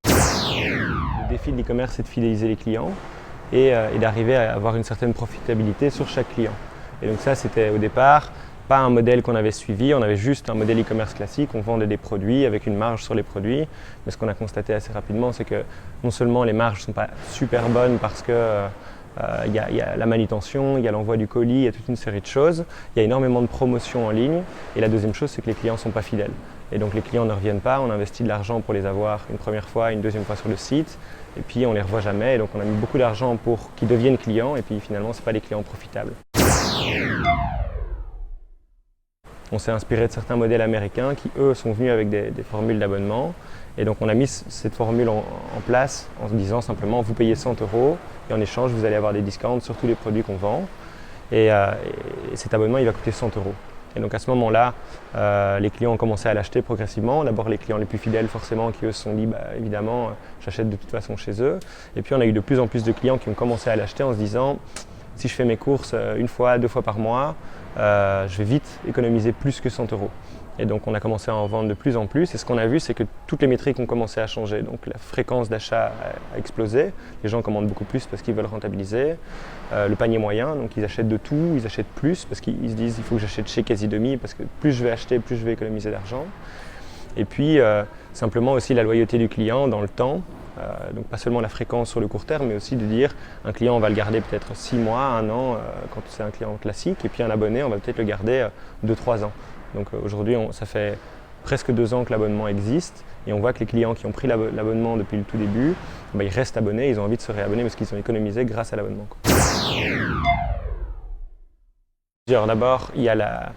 Le défi de l'e-commerce, c'est de fidéliser les clients et d'arriver à avoir une certaine profitabilité sur chaque client. Et donc ça, c'était au départ pas un modèle qu'on avait suivi, on avait juste un modèle e-commerce classique, on vendait des produits avec une marge sur les produits. Mais ce qu'on a constaté assez rapidement, c'est que non seulement les marges ne sont pas super bonnes parce que il y a la manutention, il y a l'envoi du colis, il y a toute une série de choses. Il y a énormément de promotions en ligne. Et la deuxième chose, c'est que les clients ne sont pas fidèles. Et donc les clients ne reviennent pas, on investit de l'argent pour les avoir une première fois, une deuxième fois sur le site. Et puis on ne les revoit jamais. Et donc on a mis beaucoup d'argent pour qu'ils deviennent clients. Et puis finalement, ce n'est pas des clients profitables. On s'est inspiré de certains modèles américains qui, eux, sont venus avec des formules d'abonnement. Et donc on a mis cette formule en place en se disant simplement vous payez 100 € et en échange vous allez avoir des discounts sur tous les produits qu'on vend. Et cet abonnement il va coûter 100 €. Et donc à ce moment-là, les clients ont commencé à l'acheter progressivement. D'abord les clients les plus fidèles forcément qui eux se sont dit évidemment j'achète de toute façon chez eux. Et puis on a eu de plus en plus de clients qui ont commencé à l'acheter en se disant si je fais mes courses une fois, deux fois par mois, je vais vite économiser plus que 100 €. Et donc on a commencé à en vendre de plus en plus et ce qu'on a vu c'est que toutes les métriques ont commencé à changer. Donc la fréquence d'achat a explosé, les gens commandent beaucoup plus parce qu'ils veulent rentabiliser. Le panier moyen, donc ils achètent de tout, ils achètent plus parce qu'ils se disent il faut que j'achète chez Quasi-Demi parce que plus je vais acheter, plus je vais économiser d'argent. Et puis simplement aussi la loyauté du client dans le temps. Donc pas seulement la fréquence sur le court terme, mais aussi de dire un client on va le garder peut-être 6 mois, 1 an quand c'est un client classique et puis un abonné on va peut-être le garder 2-3 ans. Donc aujourd'hui ça fait presque 2 ans que l'abonnement existe et on voit que les clients qui ont pris l'abonnement depuis le tout début, ils restent abonnés, ils ont envie de se réabonner parce qu'ils ont économisé grâce à l'abonnement. D'abord il y a la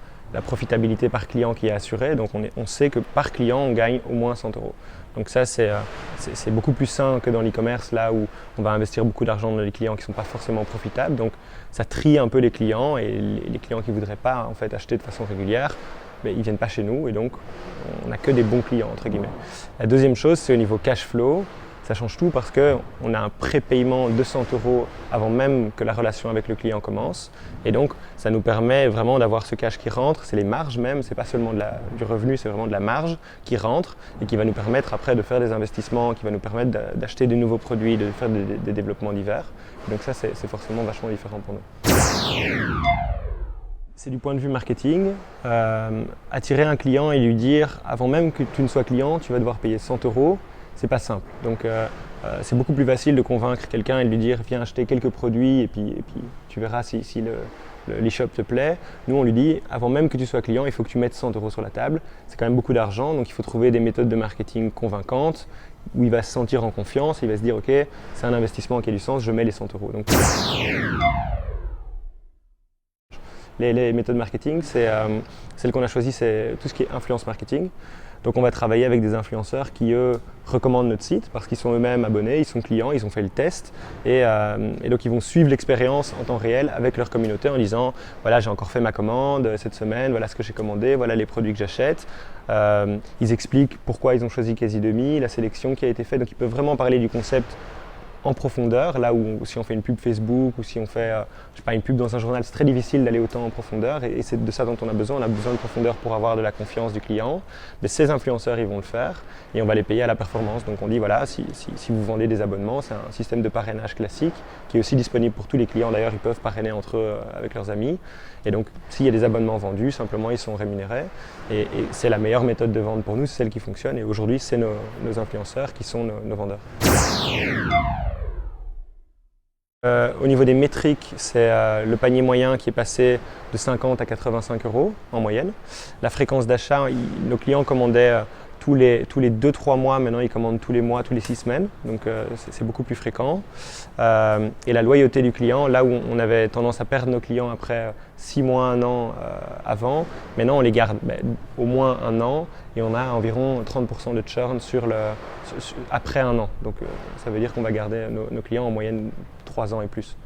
profitabilité par client qui est assurée, donc on sait que par client on gagne au moins 100 €. Donc ça c'est beaucoup plus sain que dans l'e-commerce là où on va investir beaucoup d'argent dans les clients qui ne sont pas forcément profitables. Donc ça trie un peu les clients et les clients qui ne voudraient pas en fait acheter de façon régulière, ils ne viennent pas chez nous et donc on n'a que des bons clients entre guillemets. La deuxième chose c'est au niveau cash flow. Ça change tout parce qu'on a un prépaiement de 100 € avant même que la relation avec le client commence. Et donc, ça nous permet vraiment d'avoir ce cash qui rentre. C'est les marges même, c'est pas seulement du revenu, c'est vraiment de la marge qui rentre et qui va nous permettre après de faire des investissements, qui va nous permettre d'acheter de nouveaux produits, de faire des développements divers. Donc ça, c'est forcément vachement différent pour nous. C'est du point de vue marketing. Attirer un client et lui dire, avant même que tu ne sois client, tu vas devoir payer 100 €. C'est pas simple. Donc c'est beaucoup plus facile de convaincre quelqu'un et de lui dire viens acheter quelques produits et puis tu verras si l'e-shop te plaît. Nous on lui dit avant même que tu sois client, il faut que tu mettes 100 € sur la table. C'est quand même beaucoup d'argent, donc il faut trouver des méthodes de marketing convaincantes où il va se sentir en confiance, il va se dire ok c'est un investissement qui a du sens, je mets les 100 €. Donc, les méthodes marketing, celle qu'on a choisie, c'est tout ce qui est influence marketing. Donc on va travailler avec des influenceurs qui eux recommandent notre site parce qu'ils sont eux-mêmes abonnés, ils sont clients, ils ont fait le test et donc ils vont suivre l'expérience en temps réel avec leur communauté en disant voilà j'ai encore fait ma commande cette semaine, voilà ce que j'ai commandé, voilà les produits que j'achète. Ils expliquent pourquoi ils ont choisi Quasi-Demi, la sélection qui a été faite, donc ils peuvent vraiment parler du concept en profondeur, là où si on fait une pub Facebook ou si on fait je sais pas, une pub dans un journal, c'est très difficile d'aller autant en profondeur et c'est de ça dont on a besoin de profondeur pour avoir de la confiance du client. Mais ces influenceurs ils vont le faire et on va les payer à la performance. Donc on dit voilà, si vous vendez des abonnements, c'est un système de parrainage classique qui est aussi disponible pour tous les clients. D'ailleurs ils peuvent parrainer entre eux avec leurs amis et donc s'il y a des abonnements vendus, simplement ils sont rémunérés et c'est la meilleure méthode de vente pour nous, c'est celle qui fonctionne et aujourd'hui c'est nos influenceurs qui sont nos vendeurs. Au niveau des métriques, c'est le panier moyen qui est passé de 50 à 85 € en moyenne. La fréquence d'achat, nos clients commandaient tous les 2-3 mois, maintenant ils commandent tous les mois, tous les 6 semaines, donc c'est beaucoup plus fréquent. Et la loyauté du client, là où on avait tendance à perdre nos clients après 6 mois, 1 an avant, maintenant on les garde au moins 1 an et on a environ 30% de churn après 1 an. Donc ça veut dire qu'on va garder nos clients en moyenne 3 ans et plus.